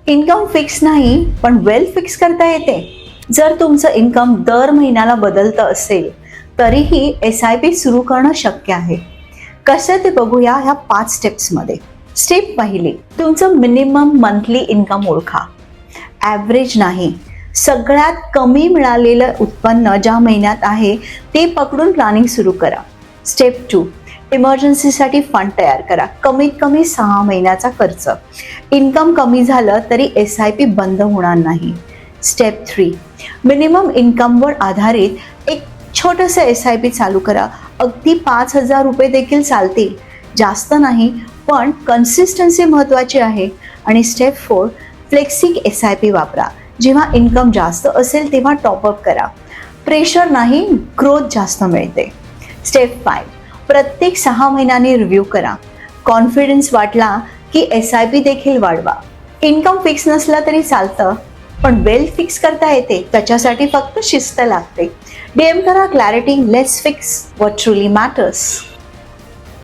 Income fix नाही, पण wealth fix करता येते. जर तुमचं इन्कम दर महिन्याला बदलतं असेल तरीही SIP सुरू करणं शक्य आहे. कसं ते बघूया ह्या 5 स्टेप्समध्ये. स्टेप पहिली, तुमचं मिनिमम मंथली इन्कम ओळखा. ॲव्हरेज नाही, सगळ्यात कमी मिळालेलं उत्पन्न ज्या महिन्यात आहे ते पकडून प्लॅनिंग सुरू करा. स्टेप 2, इमर्जन्सीसाठी फंड तयार करा. कमीत कमी 6 महिन्याचा खर्च. इन्कम कमी झालं तरी SIP बंद होणार नाही. स्टेप 3, मिनिमम इन्कमवर आधारित एक छोटंसं SIP चालू करा. अगदी 5,000 रुपये देखील चालतील, जास्त नाही, पण कन्सिस्टन्सी महत्त्वाची आहे. आणि स्टेप 4, फ्लेक्सिंग SIP वापरा. जेव्हा इन्कम जास्त असेल तेव्हा टॉपअप करा. प्रेशर नाही, ग्रोथ जास्त मिळते. स्टेप 5, प्रत्येक 6 महिन्यांनी रिव्ह्यू करा. कॉन्फिडन्स वाटला की SIP देखील वाढवा. इन्कम फिक्स नसला तरी चालतं, पण वेल्थ फिक्स करता येते. त्याच्यासाठी फक्त शिस्त लागते. DM करा clarity. Let's fix what truly matters.